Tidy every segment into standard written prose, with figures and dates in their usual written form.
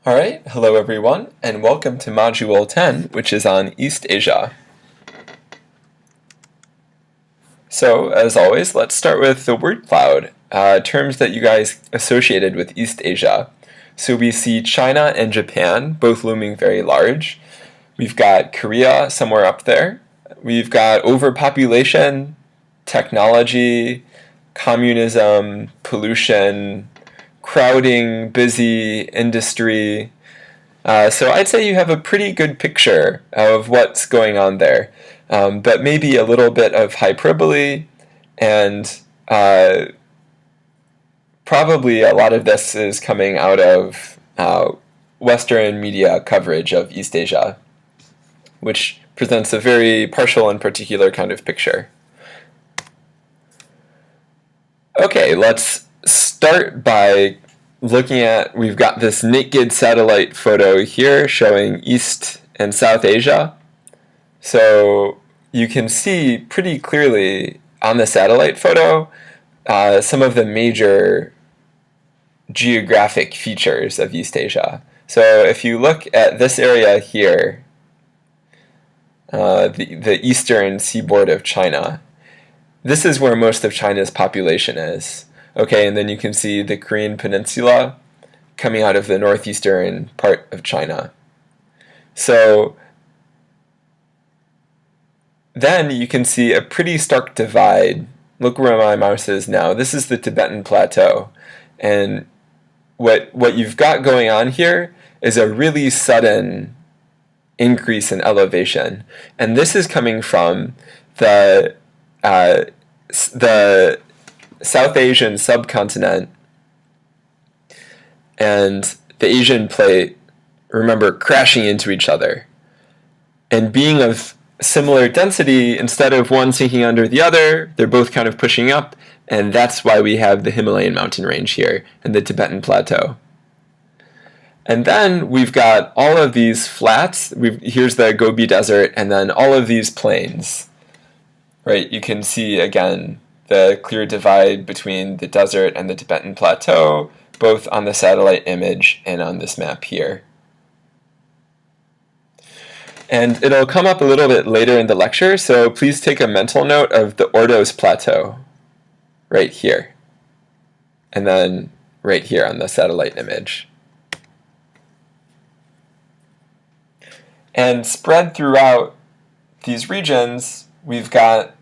Alright, hello everyone, and welcome to Module 10, which is on East Asia. So, as always, let's start with the word cloud, terms that you guys associated with East Asia. So we see China and Japan, both looming very large. We've got Korea somewhere up there. We've got overpopulation, technology, communism, pollution, crowding, busy, industry. So I'd say you have a pretty good picture of what's going on there, but maybe a little bit of hyperbole, and probably a lot of this is coming out of Western media coverage of East Asia, which presents a very partial and particular kind of picture. Okay, let's start by looking at, we've got this naked satellite photo here showing East and South Asia. So you can see pretty clearly on the satellite photo some of the major geographic features of East Asia. So if you look at this area here, the eastern seaboard of China, this is where most of China's population is. Okay, and then you can see the Korean Peninsula coming out of the northeastern part of China. So then you can see a pretty stark divide. Look where my mouse is now. This is the Tibetan Plateau. And what you've got going on here is a really sudden increase in elevation. And this is coming from the South Asian subcontinent and the Asian plate, remember, crashing into each other. And being of similar density, instead of one sinking under the other, they're both kind of pushing up, and that's why we have the Himalayan mountain range here and the Tibetan Plateau. And then we've got all of these flats. Here's the Gobi Desert, and then all of these plains. Right? You can see, again, the clear divide between the desert and the Tibetan Plateau, both on the satellite image and on this map here. And it'll come up a little bit later in the lecture, so please take a mental note of the Ordos Plateau right here, and then right here on the satellite image. And spread throughout these regions, we've got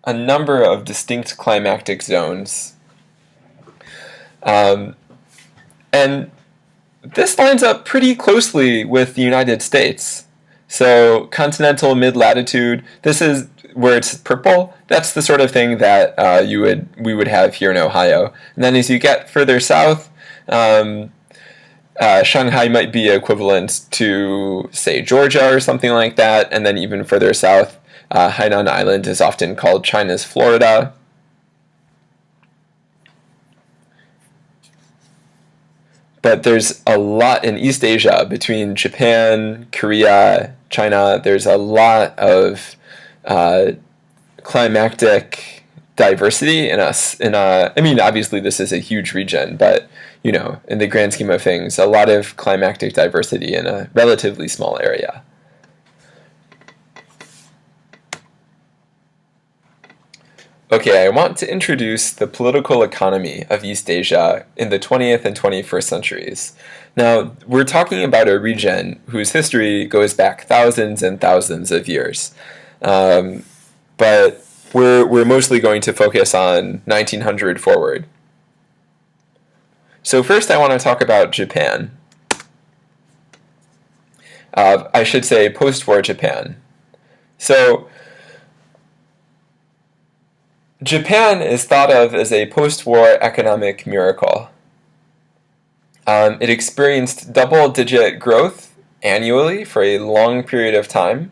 a number of distinct climactic zones. And this lines up pretty closely with the United States. So continental mid-latitude, this is where it's purple. That's the sort of thing that we would have here in Ohio. And then as you get further south, Shanghai might be equivalent to, say, Georgia or something like that. And then even further south, Hainan Island is often called China's Florida. But there's a lot in East Asia between Japan, Korea, China. There's a lot of climactic diversity in us. I mean, obviously this is a huge region, but you know, in the grand scheme of things, a lot of climactic diversity in a relatively small area. Okay, I want to introduce the political economy of East Asia in the 20th and 21st centuries. Now, we're talking about a region whose history goes back thousands and thousands of years. But we're mostly going to focus on 1900 forward. So first I want to talk about Japan. I should say post-war Japan. So Japan is thought of as a post-war economic miracle. It experienced double-digit growth annually for a long period of time.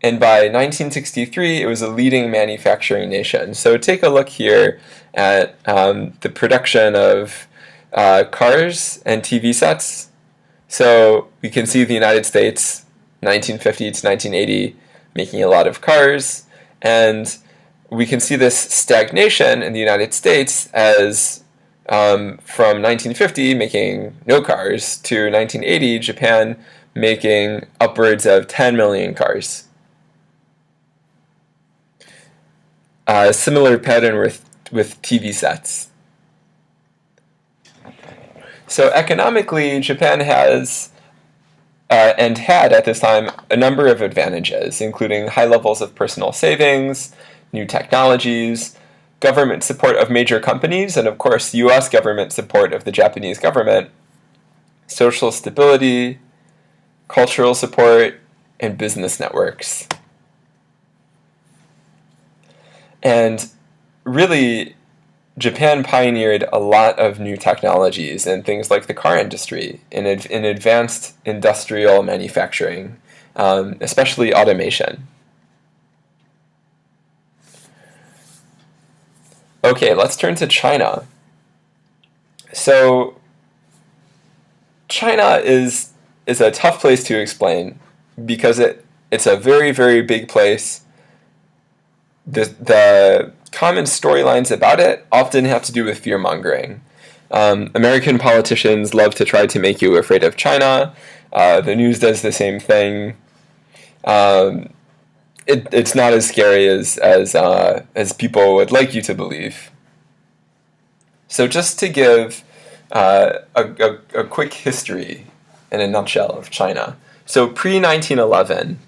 And by 1963, it was a leading manufacturing nation. So take a look here at the production of cars and TV sets. So we can see the United States, 1950 to 1980, making a lot of cars. And we can see this stagnation in the United States as from 1950 making no cars to 1980, Japan making upwards of 10 million cars. A similar pattern with TV sets. So economically, Japan has and had at this time a number of advantages, including high levels of personal savings, new technologies, government support of major companies, and of course US government support of the Japanese government, social stability, cultural support, and business networks. And really, Japan pioneered a lot of new technologies in things like the car industry, in advanced industrial manufacturing, especially automation. Okay, let's turn to China. So China is a tough place to explain because it's a very, very big place. The common storylines about it often have to do with fear-mongering. American politicians love to try to make you afraid of China. The news does the same thing. It's not as scary as people would like you to believe. So just to give a quick history in a nutshell of China. So pre-1911,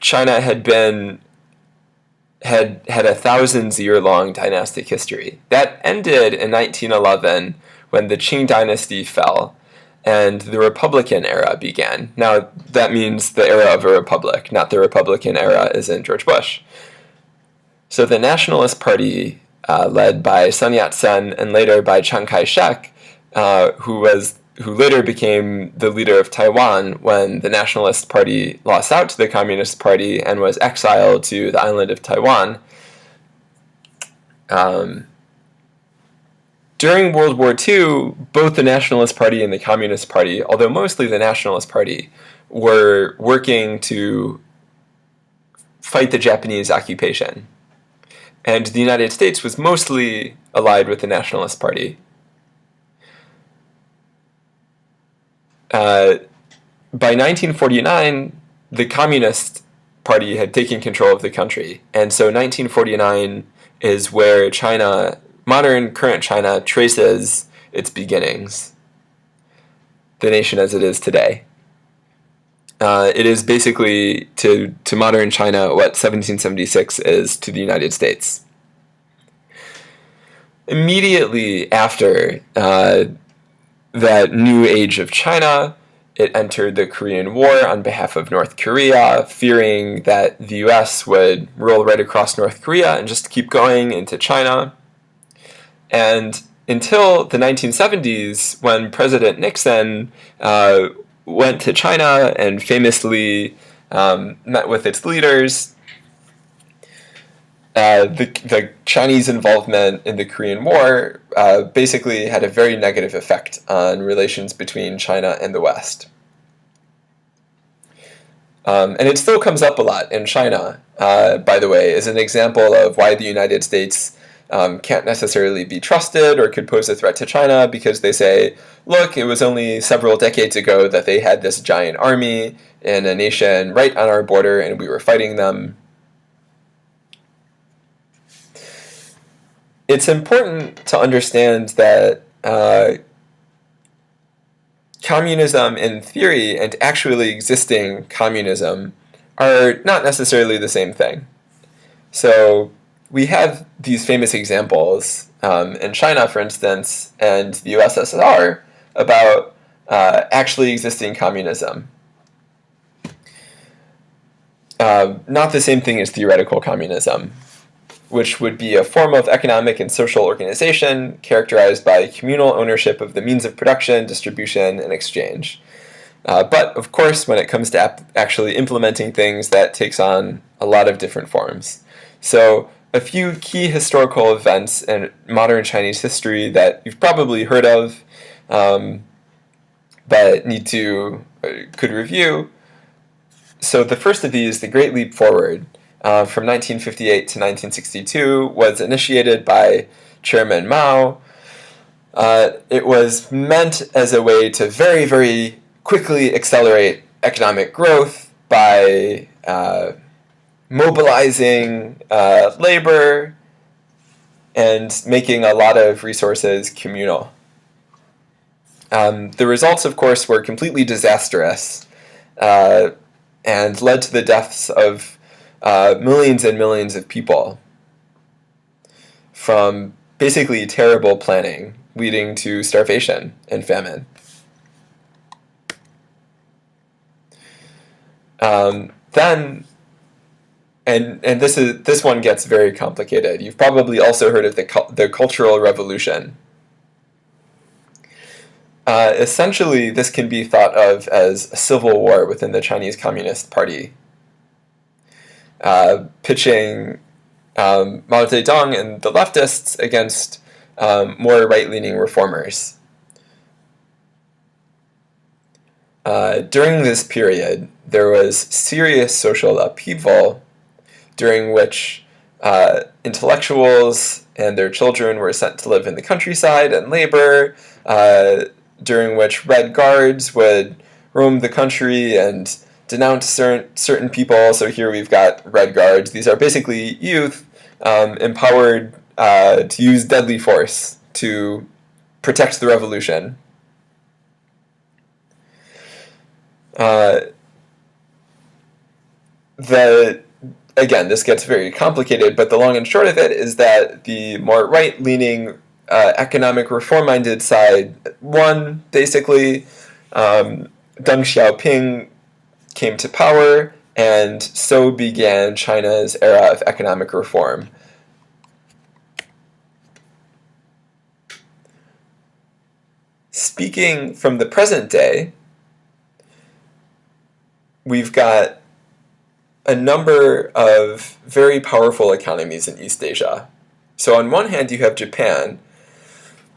China had a 1,000-year-long dynastic history. That ended in 1911 when the Qing dynasty fell and the Republican era began. Now, that means the era of a republic, not the Republican era as in George Bush. So the Nationalist Party, led by Sun Yat-sen and later by Chiang Kai-shek, who later became the leader of Taiwan when the Nationalist Party lost out to the Communist Party and was exiled to the island of Taiwan. During World War II, both the Nationalist Party and the Communist Party, although mostly the Nationalist Party, were working to fight the Japanese occupation. And the United States was mostly allied with the Nationalist Party. By 1949, the Communist Party had taken control of the country. And so 1949 is where China, modern current China, traces its beginnings. The nation as it is today. It is basically to modern China what 1776 is to the United States. Immediately after that new age of China, it entered the Korean War on behalf of North Korea, fearing that the US would roll right across North Korea and just keep going into China. And until the 1970s, when President Nixon went to China and famously met with its leaders, the Chinese involvement in the Korean War basically had a very negative effect on relations between China and the West. And it still comes up a lot in China, by the way, as an example of why the United States can't necessarily be trusted or could pose a threat to China, because they say, look, it was only several decades ago that they had this giant army in a nation right on our border and we were fighting them. It's important to understand that communism in theory and actually existing communism are not necessarily the same thing. So we have these famous examples in China, for instance, and the USSR about actually existing communism. Not the same thing as theoretical communism, which would be a form of economic and social organization characterized by communal ownership of the means of production, distribution, and exchange. But, of course, when it comes to actually implementing things, that takes on a lot of different forms. So, a few key historical events in modern Chinese history that you've probably heard of, but could review. So the first of these, the Great Leap Forward, from 1958 to 1962, was initiated by Chairman Mao. It was meant as a way to very, very quickly accelerate economic growth by mobilizing labor and making a lot of resources communal. The results, of course, were completely disastrous and led to the deaths of millions and millions of people from basically terrible planning, leading to starvation and famine. Then, this one gets very complicated. You've probably also heard of the Cultural Revolution. Essentially, this can be thought of as a civil war within the Chinese Communist Party, pitching Mao Zedong and the leftists against more right-leaning reformers. During this period, there was serious social upheaval during which intellectuals and their children were sent to live in the countryside and labor, during which Red Guards would roam the country and denounce certain people. So here we've got Red Guards. These are basically youth empowered to use deadly force to protect the revolution. Again, this gets very complicated, but the long and short of it is that the more right-leaning economic reform-minded side won, basically. Deng Xiaoping came to power, and so began China's era of economic reform. Speaking from the present day, we've got a number of very powerful economies in East Asia. So on one hand, you have Japan,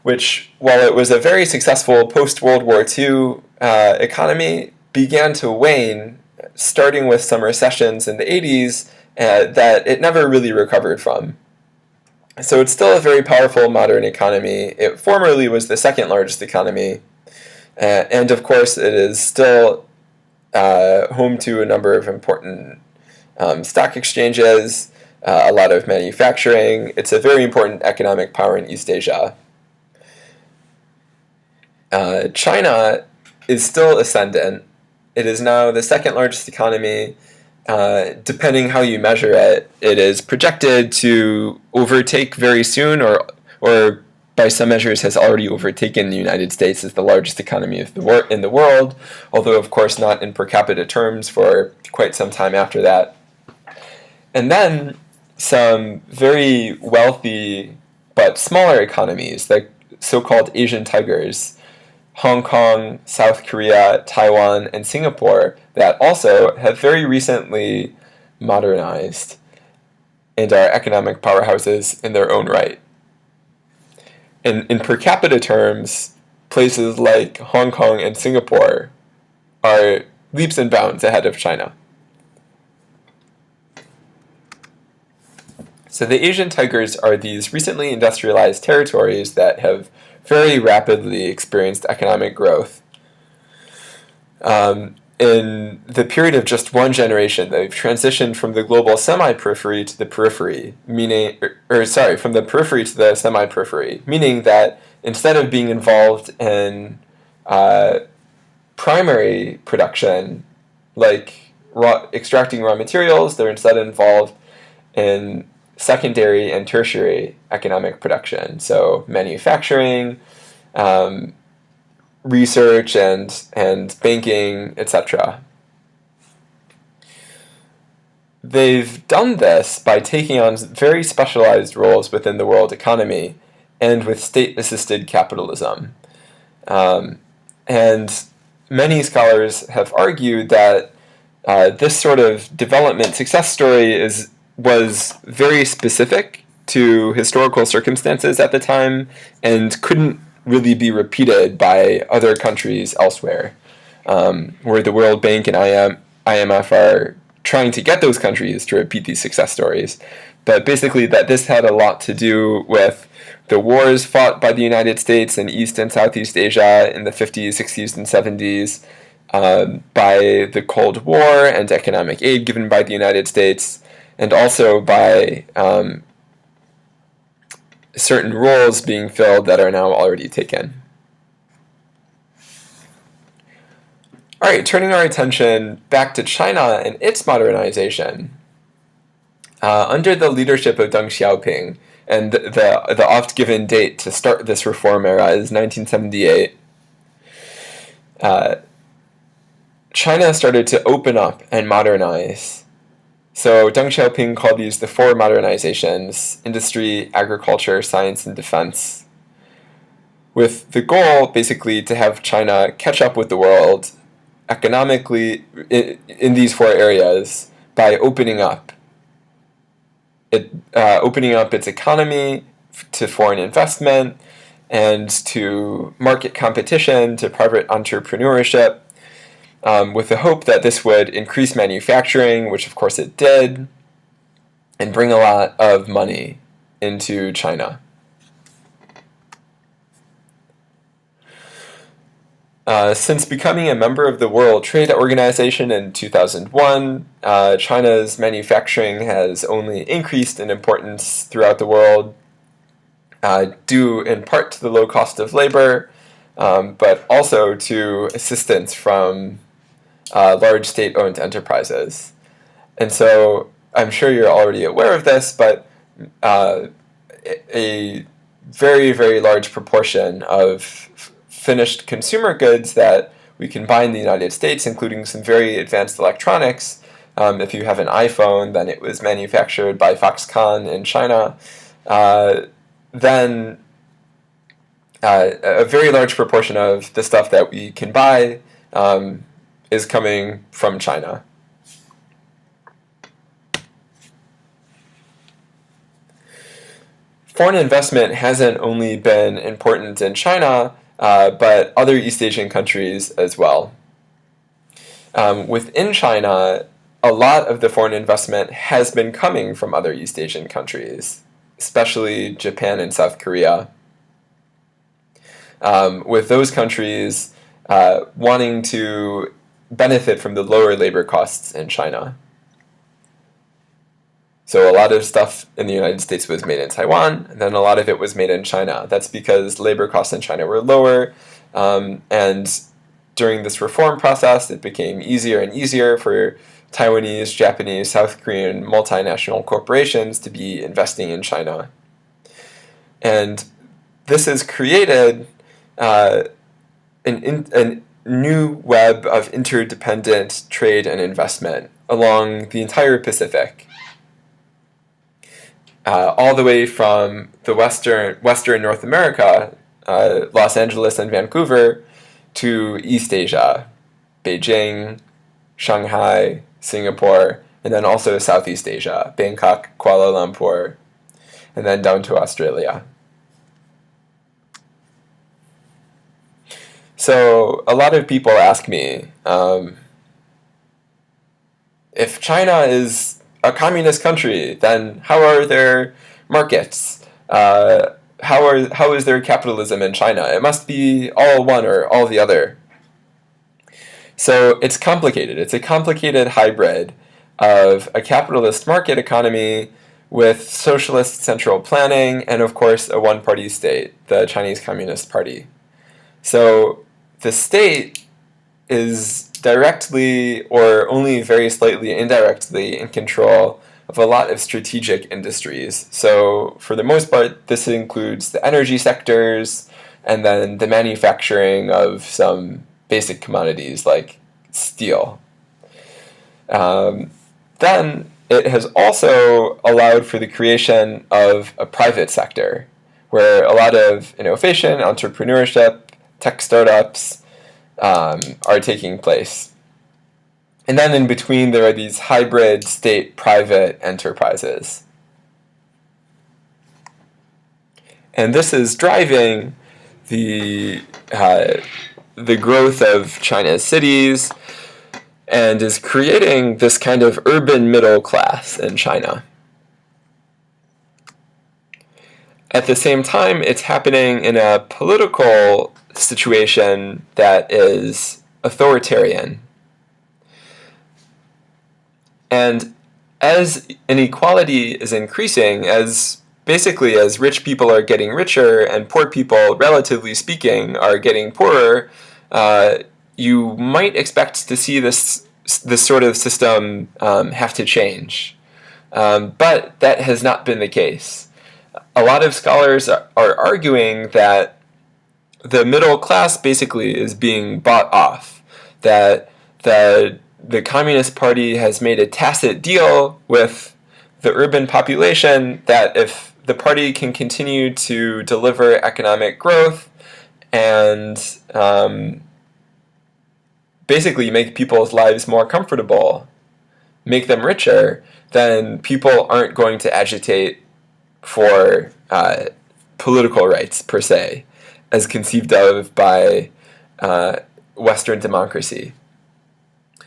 which, while it was a very successful post-World War II economy, began to wane, starting with some recessions in the 80s that it never really recovered from. So it's still a very powerful modern economy. It formerly was the second largest economy, and of course it is still home to a number of important stock exchanges, a lot of manufacturing. It's a very important economic power in East Asia. China is still ascendant. It is now the second largest economy. Depending how you measure it, it is projected to overtake very soon, or by some measures has already overtaken the United States as the largest economy in the world, although of course not in per capita terms for quite some time after that. And then some very wealthy but smaller economies, like so-called Asian tigers, Hong Kong, South Korea, Taiwan, and Singapore, that also have very recently modernized and are economic powerhouses in their own right. In per capita terms, places like Hong Kong and Singapore are leaps and bounds ahead of China. So the Asian tigers are these recently industrialized territories that have very rapidly experienced economic growth. In the period of just one generation, they've transitioned from the global semi-periphery to the periphery, from the periphery to the semi-periphery, meaning that instead of being involved in primary production, like extracting raw materials, they're instead involved in secondary and tertiary economic production, so manufacturing, research and banking, etc. They've done this by taking on very specialized roles within the world economy and with state-assisted capitalism. And many scholars have argued that this sort of development success story was very specific to historical circumstances at the time and couldn't really be repeated by other countries elsewhere, where the World Bank and IMF are trying to get those countries to repeat these success stories. But basically that this had a lot to do with the wars fought by the United States in East and Southeast Asia in the 50s, 60s, and 70s, by the Cold War and economic aid given by the United States, and also by certain roles being filled that are now already taken. All right, turning our attention back to China and its modernization. Under the leadership of Deng Xiaoping, and the oft-given date to start this reform era is 1978, China started to open up and modernize. So Deng Xiaoping called these the four modernizations: industry, agriculture, science, and defense, with the goal basically to have China catch up with the world economically in these four areas by opening up its economy to foreign investment and to market competition, to private entrepreneurship, with the hope that this would increase manufacturing, which of course it did, and bring a lot of money into China. Since becoming a member of the World Trade Organization in 2001, China's manufacturing has only increased in importance throughout the world, due in part to the low cost of labor, but also to assistance from large state-owned enterprises. And so I'm sure you're already aware of this, but a very, very large proportion of finished consumer goods that we can buy in the United States, including some very advanced electronics. If you have an iPhone, then it was manufactured by Foxconn in China. Then a very large proportion of the stuff that we can buy is coming from China. Foreign investment hasn't only been important in China, but other East Asian countries as well. Within China, a lot of the foreign investment has been coming from other East Asian countries, especially Japan and South Korea, with those countries wanting to benefit from the lower labor costs in China. So a lot of stuff in the United States was made in Taiwan, and then a lot of it was made in China. That's because labor costs in China were lower, and during this reform process, it became easier and easier for Taiwanese, Japanese, South Korean multinational corporations to be investing in China. And this has created a new web of interdependent trade and investment along the entire Pacific. All the way from the Western North America, Los Angeles and Vancouver, to East Asia, Beijing, Shanghai, Singapore, and then also Southeast Asia, Bangkok, Kuala Lumpur, and then down to Australia. So a lot of people ask me, if China is a communist country, then how are their markets? How is there capitalism in China? It must be all one or all the other. So it's complicated. It's a complicated hybrid of a capitalist market economy with socialist central planning and, of course, a one-party state, the Chinese Communist Party. So the state is directly or only very slightly indirectly in control of a lot of strategic industries. So for the most part, this includes the energy sectors and then the manufacturing of some basic commodities like steel. Then it has also allowed for the creation of a private sector where a lot of innovation, entrepreneurship, tech startups are taking place. And then in between, there are these hybrid state-private enterprises. And this is driving the growth of China's cities and is creating this kind of urban middle class in China. At the same time, it's happening in a political situation that is authoritarian. And as inequality is increasing, as rich people are getting richer and poor people, relatively speaking, are getting poorer, you might expect to see this sort of system have to change. But that has not been the case. A lot of scholars are arguing that the middle class basically is being bought off, that the Communist Party has made a tacit deal with the urban population that if the party can continue to deliver economic growth and basically make people's lives more comfortable, make them richer, then people aren't going to agitate for political rights per se, as conceived of by Western democracy.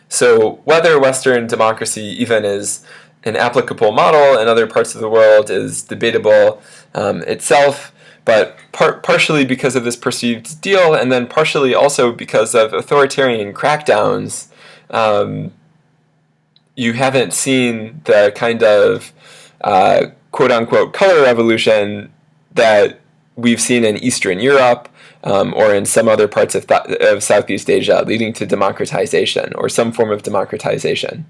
So whether Western democracy even is an applicable model in other parts of the world is debatable itself, but partially because of this perceived deal, and then partially also because of authoritarian crackdowns, you haven't seen the kind of quote-unquote color revolution that we've seen in Eastern Europe or in some other parts of Southeast Asia, leading to democratization or some form of democratization.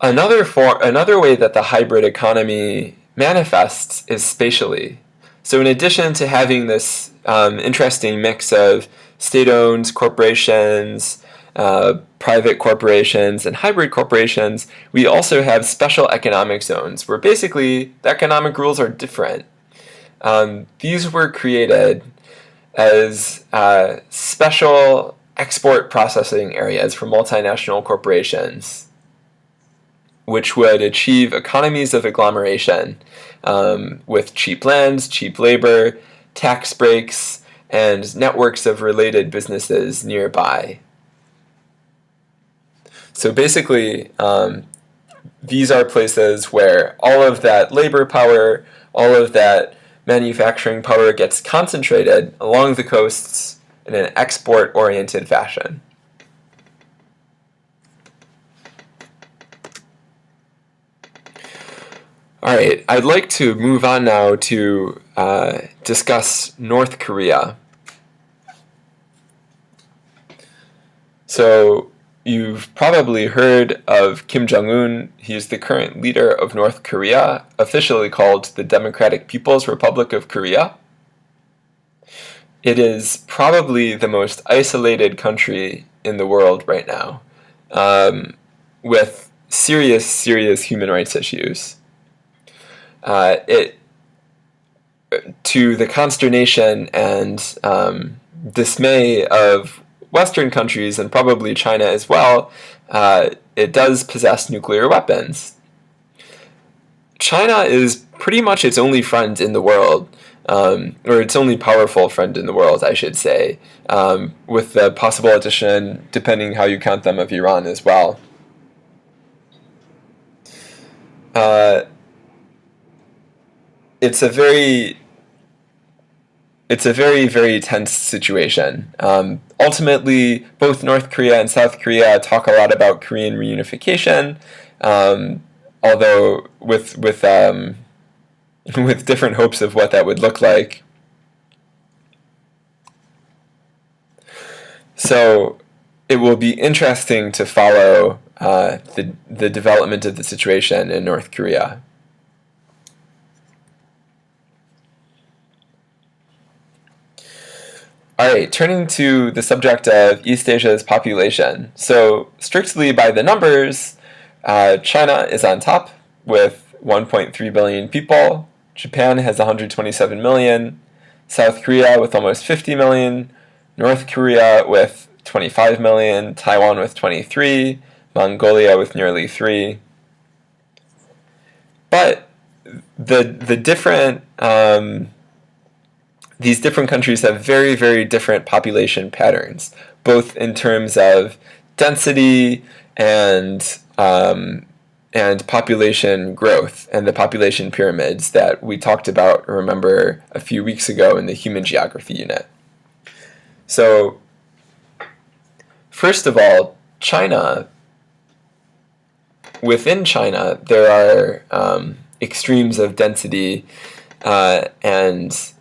Another way that the hybrid economy manifests is spatially. So in addition to having this interesting mix of state-owned corporations, private corporations, and hybrid corporations, we also have special economic zones where basically the economic rules are different. These were created as special export processing areas for multinational corporations, which would achieve economies of agglomeration with cheap lands, cheap labor, tax breaks, and networks of related businesses nearby. So basically, these are places where all of that labor power, all of that manufacturing power gets concentrated along the coasts in an export-oriented fashion. All right, I'd like to move on now to discuss North Korea. So you've probably heard of Kim Jong-un. He's the current leader of North Korea, officially called the Democratic People's Republic of Korea. It is probably the most isolated country in the world right now, with serious human rights issues. To the consternation and dismay of Western countries and probably China as well, it does possess nuclear weapons. China is pretty much its only friend in the world, or its only powerful friend in the world, I should say, with the possible addition, depending how you count them, of Iran as well. It's a very, very tense situation. Ultimately, both North Korea and South Korea talk a lot about Korean reunification, although with different hopes of what that would look like. So it will be interesting to follow the development of the situation in North Korea. All right, turning to the subject of East Asia's population. So strictly by the numbers, China is on top with 1.3 billion people. Japan has 127 million. South Korea with almost 50 million. North Korea with 25 million. Taiwan with 23. Mongolia with nearly 3. But the different these different countries have very, very different population patterns, both in terms of density and and population growth and the population pyramids that we talked about, remember, a few weeks ago in the human geography unit. So, first of all, China, within China, there are extremes of density and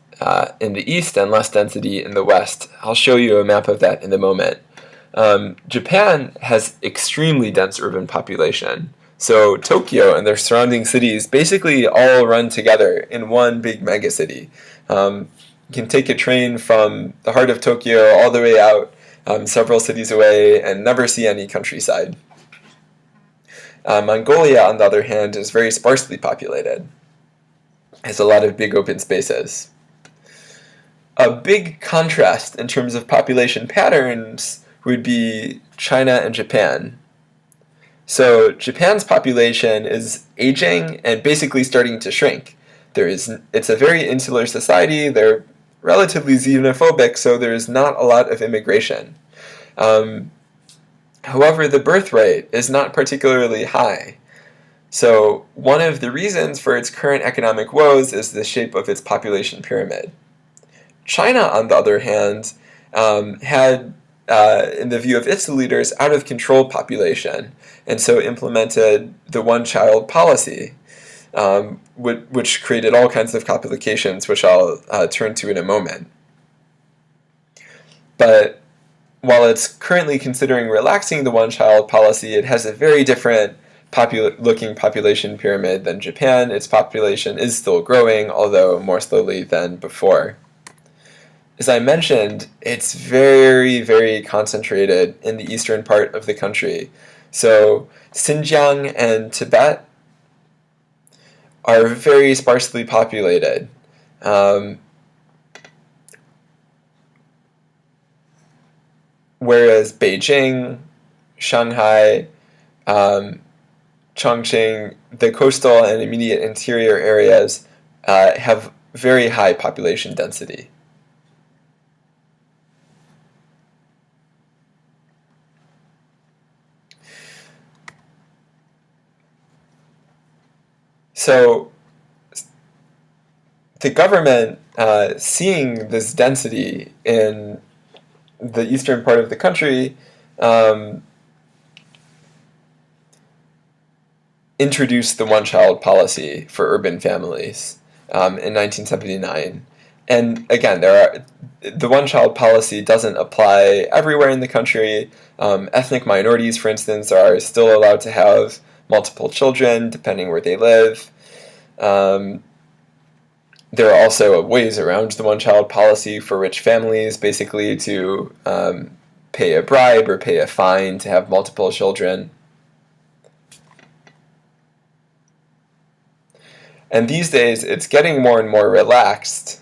in the east and less density in the west. I'll show you a map of that in a moment. Japan has extremely dense urban population. So Tokyo and their surrounding cities basically all run together in one big megacity. You can take a train from the heart of Tokyo all the way out several cities away and never see any countryside. Mongolia, on the other hand, is very sparsely populated. It has a lot of big open spaces. A big contrast in terms of population patterns would be China and Japan. So Japan's population is aging and basically starting to shrink. It's a very insular society. They're relatively xenophobic, so there is not a lot of immigration. However, the birth rate is not particularly high. So one of the reasons for its current economic woes is the shape of its population pyramid. China, on the other hand, had, in the view of its leaders, out-of-control population, and so implemented the one-child policy, which created all kinds of complications, which I'll turn to in a moment. But while it's currently considering relaxing the one-child policy, it has a very different looking population pyramid than Japan. Its population is still growing, although more slowly than before. As I mentioned, it's very, very concentrated in the eastern part of the country. So Xinjiang and Tibet are very sparsely populated. Whereas Beijing, Shanghai, Chongqing, the coastal and immediate interior areas have very high population density. So the government, seeing this density in the eastern part of the country, introduced the one-child policy for urban families in 1979. And again, the one-child policy doesn't apply everywhere in the country. Ethnic minorities, for instance, are still allowed to have multiple children, depending where they live. There are also ways around the one-child policy for rich families, basically to pay a bribe or pay a fine to have multiple children. And these days, it's getting more and more relaxed.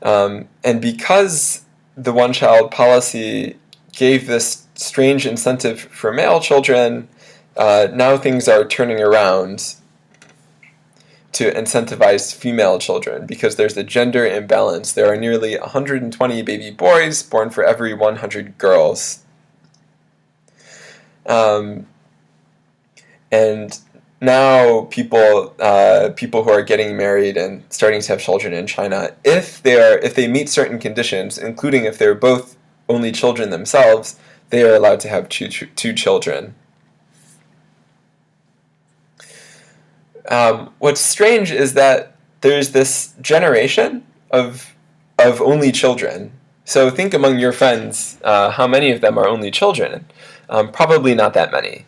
And because the one-child policy gave this strange incentive for male children, now things are turning around to incentivize female children because there's a gender imbalance. There are nearly 120 baby boys born for every 100 girls. And now people who are getting married and starting to have children in China, if they meet certain conditions, including if they're both only children themselves, they are allowed to have two children. What's strange is that there's this generation of only children. So think among your friends, how many of them are only children? Probably not that many.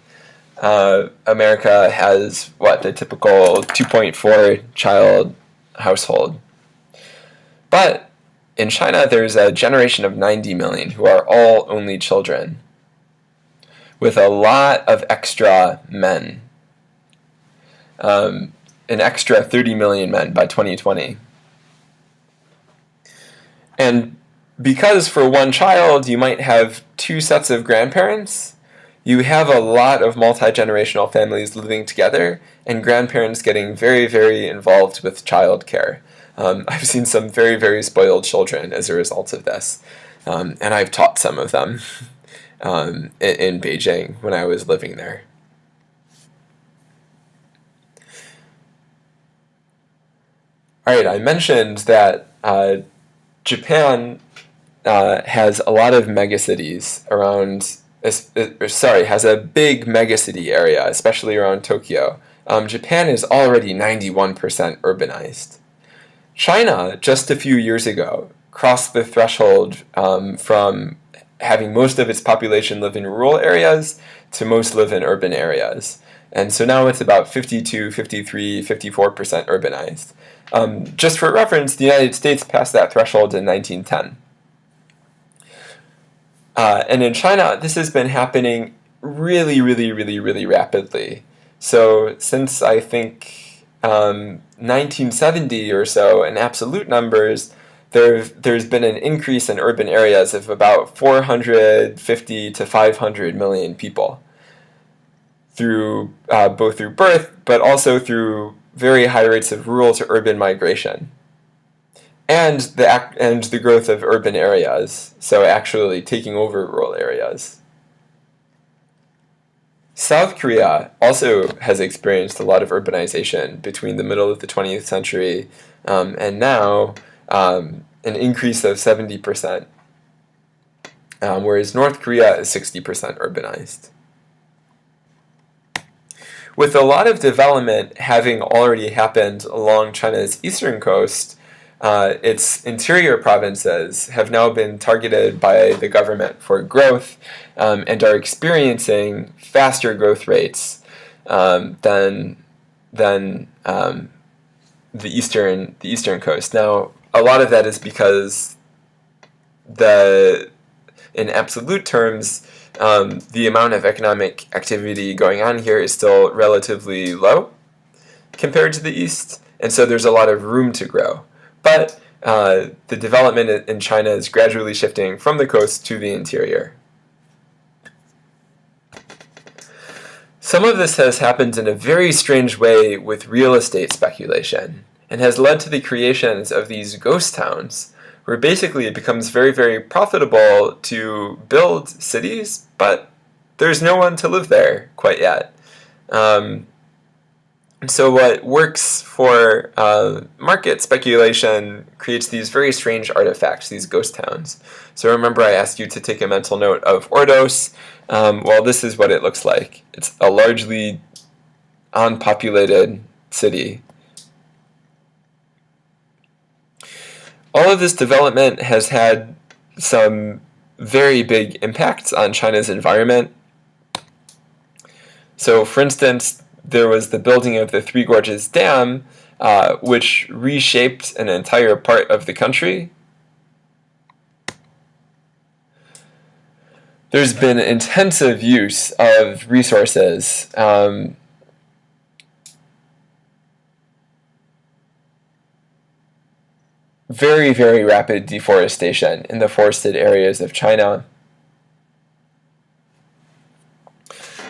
America has, the typical 2.4 child household. But in China, there's a generation of 90 million who are all only children, with a lot of extra men. An extra 30 million men by 2020. And because for one child you might have two sets of grandparents, you have a lot of multi-generational families living together and grandparents getting very, very involved with childcare. I've seen some very, very spoiled children as a result of this. And I've taught some of them in Beijing when I was living there. All right, I mentioned that Japan has a lot of megacities around. Has a big megacity area, especially around Tokyo. Japan is already 91% urbanized. China, just a few years ago, crossed the threshold from having most of its population live in rural areas to most live in urban areas. And so now it's about 52, 53, 54% urbanized. Just for reference, the United States passed that threshold in 1910. And in China, this has been happening really, really, really, really rapidly. So since I think 1970 or so, in absolute numbers, there's been an increase in urban areas of about 450 to 500 million people through both through birth, but also through very high rates of rural to urban migration, and the growth of urban areas, so actually taking over rural areas. South Korea also has experienced a lot of urbanization between the middle of the 20th century and now, an increase of 70%, whereas North Korea is 60% urbanized. With a lot of development having already happened along China's eastern coast, its interior provinces have now been targeted by the government for growth and are experiencing faster growth rates than the eastern coast. Now, a lot of that is because in absolute terms, the amount of economic activity going on here is still relatively low compared to the east, and so there's a lot of room to grow. But the development in China is gradually shifting from the coast to the interior. Some of this has happened in a very strange way with real estate speculation, and has led to the creations of these ghost towns, where basically it becomes very, very profitable to build cities, but there's no one to live there quite yet. So what works for market speculation creates these very strange artifacts, these ghost towns. So remember I asked you to take a mental note of Ordos. Well, this is what it looks like. It's a largely unpopulated city. All of this development has had some very big impacts on China's environment. So, for instance, there was the building of the Three Gorges Dam, which reshaped an entire part of the country. There's been intensive use of resources. Very, very rapid deforestation in the forested areas of China.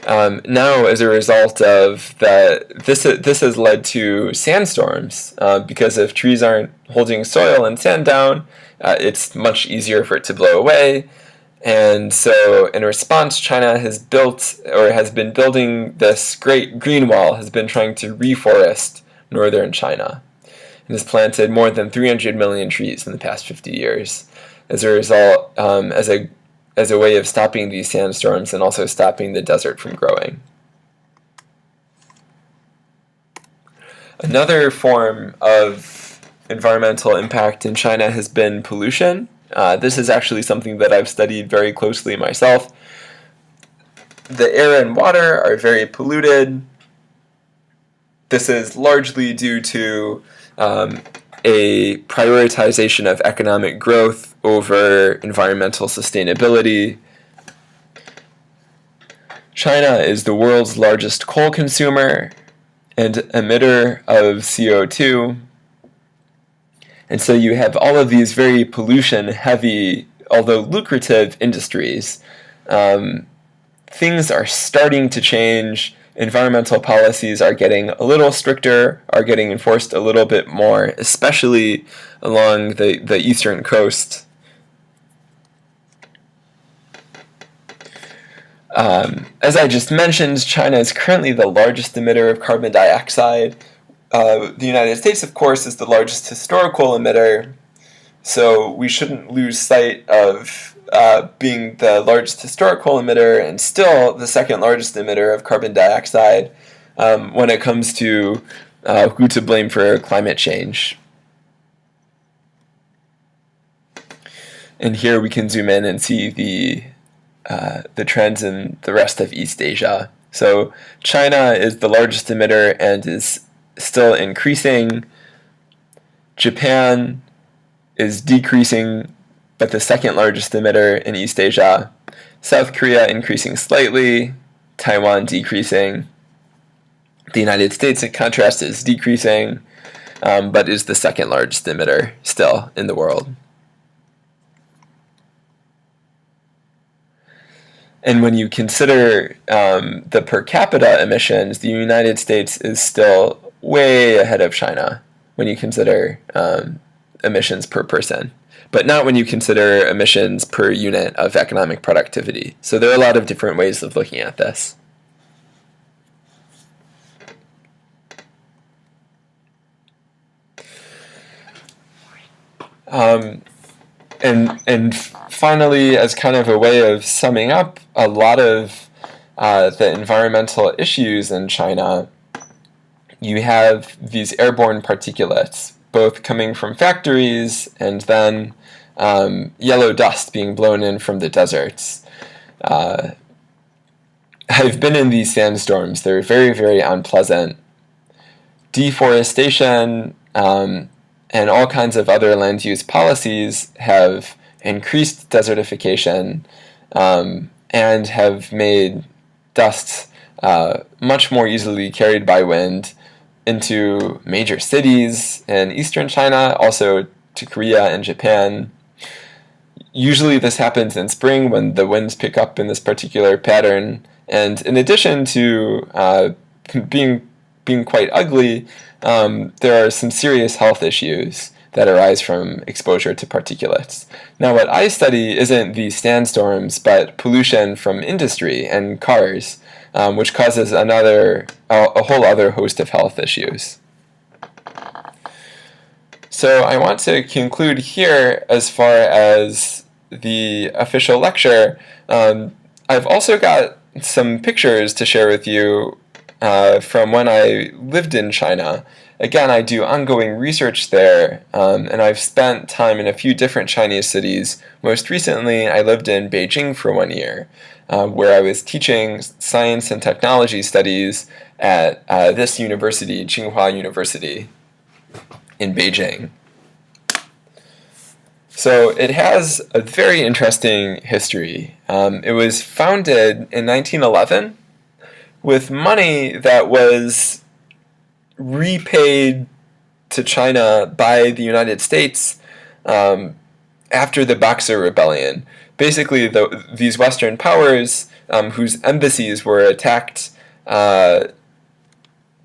Now, as a result of this has led to sandstorms because if trees aren't holding soil and sand down, it's much easier for it to blow away. And so, in response, China has been building this great green wall, has been trying to reforest northern China, and has planted more than 300 million trees in the past 50 years. As a result, as a way of stopping these sandstorms and also stopping the desert from growing. Another form of environmental impact in China has been pollution. This is actually something that I've studied very closely myself. The air and water are very polluted. This is largely due to a prioritization of economic growth over environmental sustainability. China is the world's largest coal consumer and emitter of CO2. And so you have all of these very pollution-heavy, although lucrative industries. Things are starting to change. Environmental policies are getting a little stricter, are getting enforced a little bit more, especially along the eastern coast. As I just mentioned, China is currently the largest emitter of carbon dioxide. the United States, of course, is the largest historical emitter, so we shouldn't lose sight of being the largest historical emitter and still the second largest emitter of carbon dioxide when it comes to who to blame for climate change. And here we can zoom in and see the trends in the rest of East Asia. So China is the largest emitter and is still increasing. Japan is decreasing, but the second largest emitter in East Asia. South Korea increasing slightly, Taiwan decreasing. The United States, in contrast, is decreasing, but is the second largest emitter still in the world. And when you consider the per capita emissions, the United States is still way ahead of China when you consider emissions per person, but not when you consider emissions per unit of economic productivity. So there are a lot of different ways of looking at this. And finally, as kind of a way of summing up a lot of the environmental issues in China, you have these airborne particulates, both coming from factories and then yellow dust being blown in from the deserts. I've been in these sandstorms. They're very, very unpleasant. Deforestation and all kinds of other land use policies have increased desertification and have made dust much more easily carried by wind into major cities in eastern China, also to Korea and Japan. Usually this happens in spring when the winds pick up in this particular pattern. And in addition to being quite ugly, there are some serious health issues that arise from exposure to particulates. Now, what I study isn't these sandstorms, but pollution from industry and cars, which causes a whole other host of health issues. So I want to conclude here as far as the official lecture. I've also got some pictures to share with you from when I lived in China. Again, I do ongoing research there, and I've spent time in a few different Chinese cities. Most recently, I lived in Beijing for 1 year, where I was teaching science and technology studies at this university, Tsinghua University, in Beijing. So it has a very interesting history. It was founded in 1911 with money that was repaid to China by the United States after the Boxer Rebellion. Basically, these Western powers whose embassies were attacked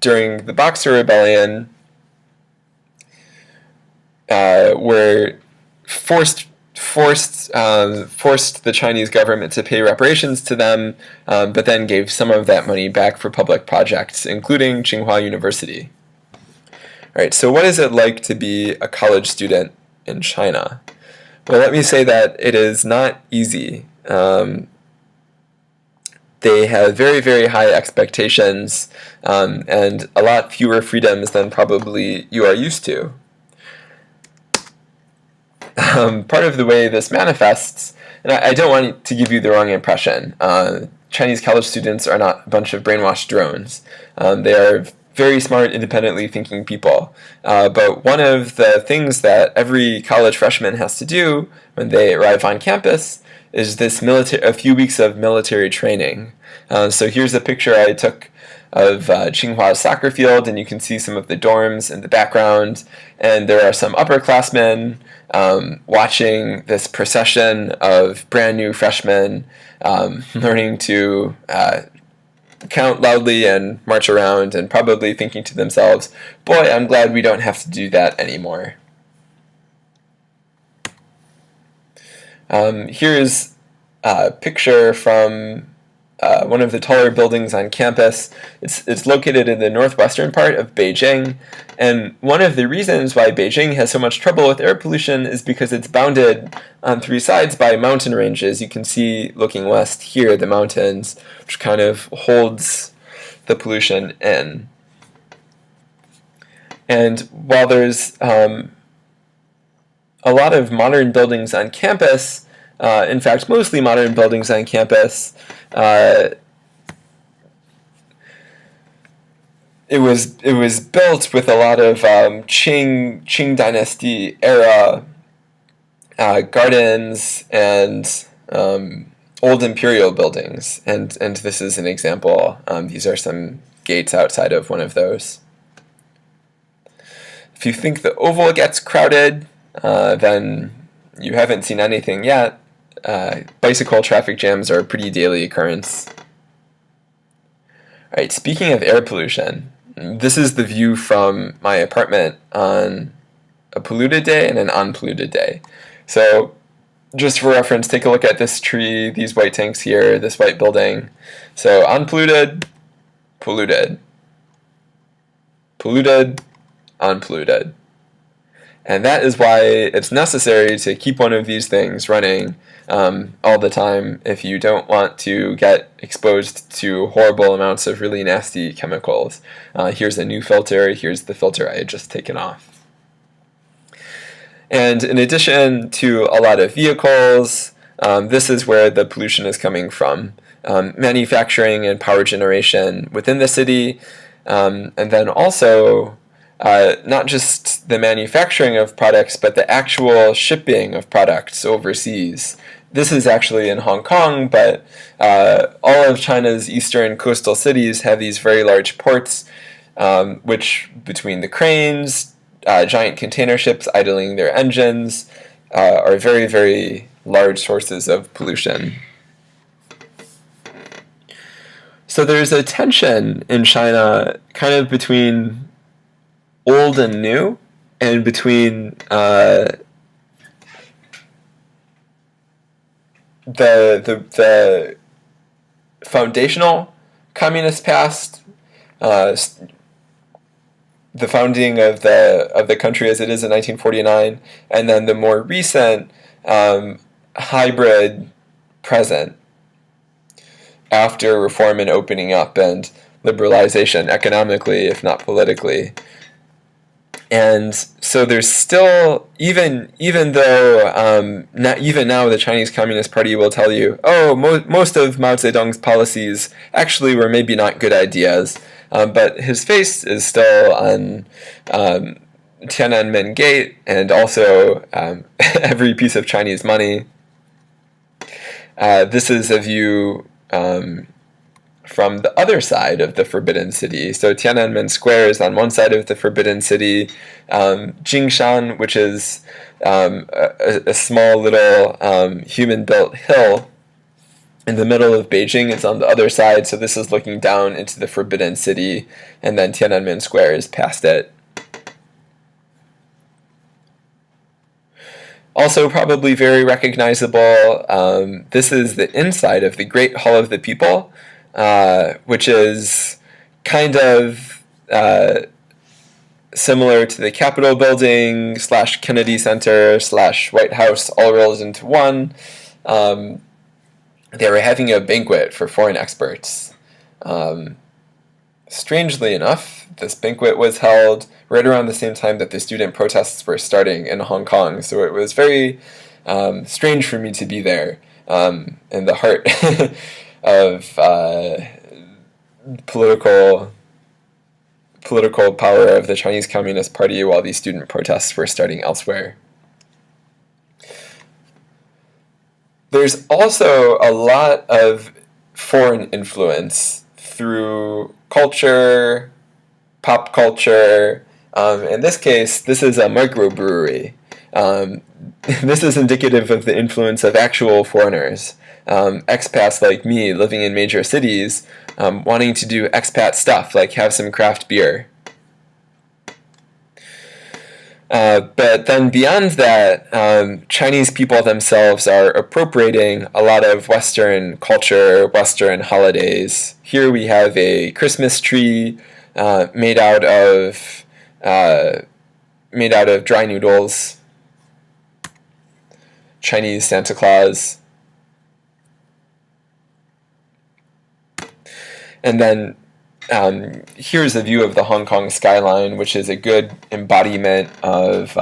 during the Boxer Rebellion were forced the Chinese government to pay reparations to them, but then gave some of that money back for public projects, including Tsinghua University. All right, so what is it like to be a college student in China? Well, let me say that it is not easy. They have very, very high expectations and a lot fewer freedoms than probably you are used to. Part of the way this manifests, and I don't want to give you the wrong impression, Chinese college students are not a bunch of brainwashed drones. They are very smart, independently thinking people. But one of the things that every college freshman has to do when they arrive on campus is a few weeks of military training. So here's a picture I took of Tsinghua's soccer field, and you can see some of the dorms in the background. And there are some upperclassmen watching this procession of brand new freshmen learning to count loudly and march around, and probably thinking to themselves, boy, I'm glad we don't have to do that anymore. Here's a picture from one of the taller buildings on campus. It's located in the northwestern part of Beijing, and one of the reasons why Beijing has so much trouble with air pollution is because it's bounded on three sides by mountain ranges. You can see, looking west here, the mountains, which kind of holds the pollution in. And while there's a lot of modern buildings on campus, in fact, mostly modern buildings on campus, it was built with a lot of Qing Dynasty era gardens and old imperial buildings, and this is an example. These are some gates outside of one of those. If you think the Oval gets crowded, then you haven't seen anything yet. Bicycle traffic jams are a pretty daily occurrence. Alright, speaking of air pollution, this is the view from my apartment on a polluted day and an unpolluted day. So, just for reference, take a look at this tree, these white tanks here, this white building. So, unpolluted, polluted, polluted, unpolluted. And that is why it's necessary to keep one of these things running all the time if you don't want to get exposed to horrible amounts of really nasty chemicals. Here's a new filter. Here's the filter I had just taken off. And in addition to a lot of vehicles, this is where the pollution is coming from. Manufacturing and power generation within the city, and then also not just the manufacturing of products, but the actual shipping of products overseas. This is actually in Hong Kong, but all of China's eastern coastal cities have these very large ports, which between the cranes, giant container ships idling their engines, are very, very large sources of pollution. So there's a tension in China kind of between old and new, and between the foundational communist past, the founding of the country as it is in 1949, and then the more recent hybrid present after reform and opening up and liberalization economically, if not politically. And so there's still, even though even now the Chinese Communist Party will tell you, oh, most of Mao Zedong's policies actually were maybe not good ideas, but his face is still on Tiananmen Gate and also every piece of Chinese money. This is a view from the other side of the Forbidden City. So Tiananmen Square is on one side of the Forbidden City. Jingshan, which is a small little human-built hill in the middle of Beijing, is on the other side. So this is looking down into the Forbidden City, and then Tiananmen Square is past it. Also probably very recognizable, this is the inside of the Great Hall of the People, which is kind of similar to the Capitol Building / Kennedy Center / White House all rolled into one. They were having a banquet for foreign experts. Strangely enough, this banquet was held right around the same time that the student protests were starting in Hong Kong, so it was very strange for me to be there in the heart of political power of the Chinese Communist Party while these student protests were starting elsewhere. There's also a lot of foreign influence through culture, pop culture. In this case, this is a microbrewery. This is indicative of the influence of actual foreigners. Expats like me living in major cities, wanting to do expat stuff like have some craft beer. But then beyond that, Chinese people themselves are appropriating a lot of Western culture, Western holidays. Here we have a Christmas tree made out of dry noodles. Chinese Santa Claus. And then here's a view of the Hong Kong skyline, which is a good embodiment of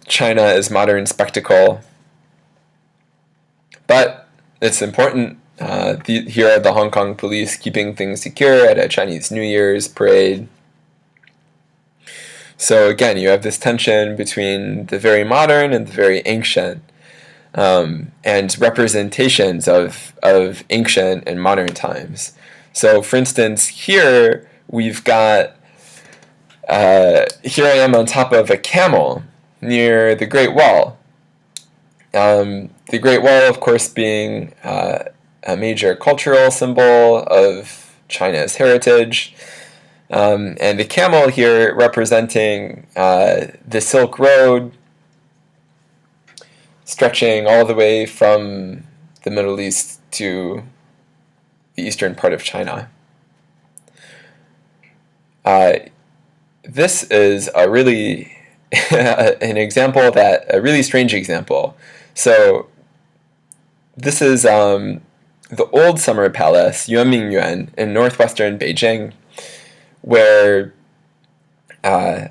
China as modern spectacle. But it's important. Here are the Hong Kong police keeping things secure at a Chinese New Year's parade. So again, you have this tension between the very modern and the very ancient. And representations of ancient and modern times. So, for instance, here we've got, here I am on top of a camel near the Great Wall. The Great Wall, of course, being a major cultural symbol of China's heritage. And the camel here representing the Silk Road, stretching all the way from the Middle East to the eastern part of China. This is a really a really strange example. So this is the old summer palace, Yuanmingyuan, in northwestern Beijing, where a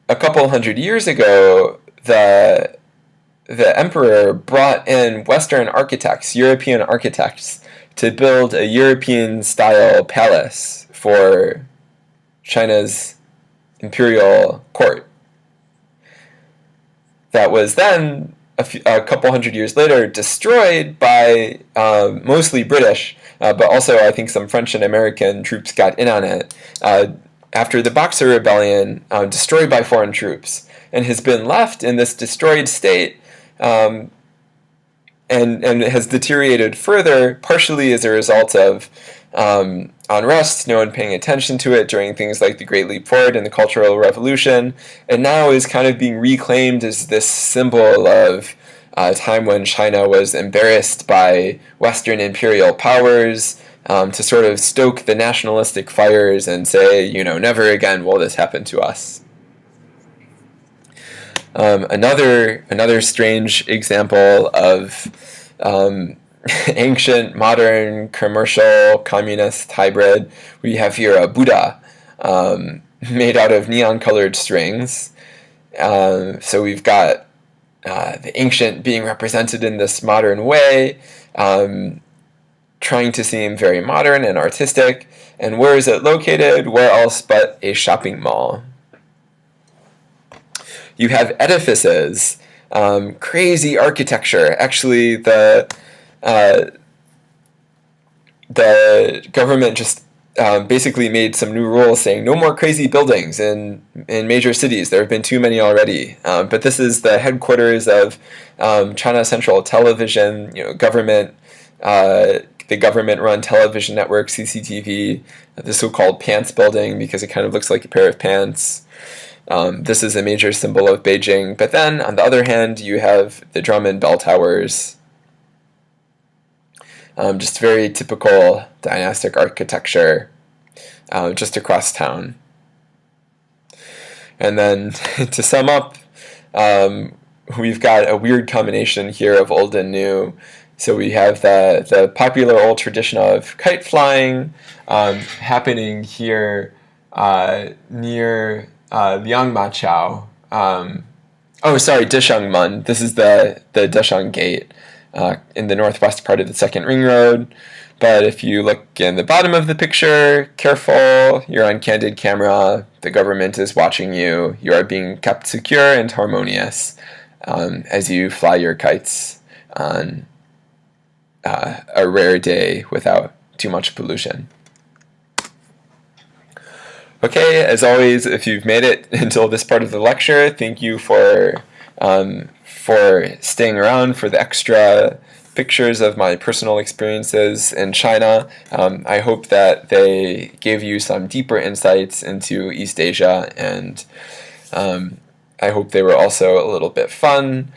couple hundred years ago, the emperor brought in Western architects, European architects, to build a European-style palace for China's imperial court. That was then, a couple hundred years later, destroyed by mostly British, but also I think some French and American troops got in on it, after the Boxer Rebellion, destroyed by foreign troops, and has been left in this destroyed state, and it has deteriorated further, partially as a result of unrest, no one paying attention to it during things like the Great Leap Forward and the Cultural Revolution, and now is kind of being reclaimed as this symbol of a time when China was embarrassed by Western imperial powers, to sort of stoke the nationalistic fires and say, never again will this happen to us. Another strange example of ancient, modern, commercial, communist hybrid. We have here a Buddha made out of neon-colored strings. So we've got the ancient being represented in this modern way, trying to seem very modern and artistic. And where is it located? Where else but a shopping mall? You have edifices, crazy architecture. Actually, the government just basically made some new rules saying no more crazy buildings in major cities. There have been too many already. But this is the headquarters of China Central Television, government, the government-run television network, CCTV, the so-called Pants Building, because it kind of looks like a pair of pants. This is a major symbol of Beijing. But then, on the other hand, you have the drum and bell towers. Just very typical dynastic architecture, just across town. And then, to sum up, we've got a weird combination here of old and new. So we have the popular old tradition of kite flying happening here near Liangmachao. Deshengmen. This is the Desheng Gate in the northwest part of the second ring road. But if you look in the bottom of the picture, careful, you're on candid camera, the government is watching you, you are being kept secure and harmonious as you fly your kites on a rare day without too much pollution. Okay, as always, if you've made it until this part of the lecture, thank you for staying around for the extra pictures of my personal experiences in China. I hope that they gave you some deeper insights into East Asia, and I hope they were also a little bit fun.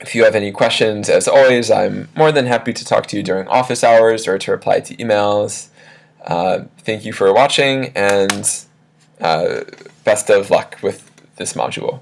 If you have any questions, as always, I'm more than happy to talk to you during office hours or to reply to emails. Thank you for watching, and best of luck with this module.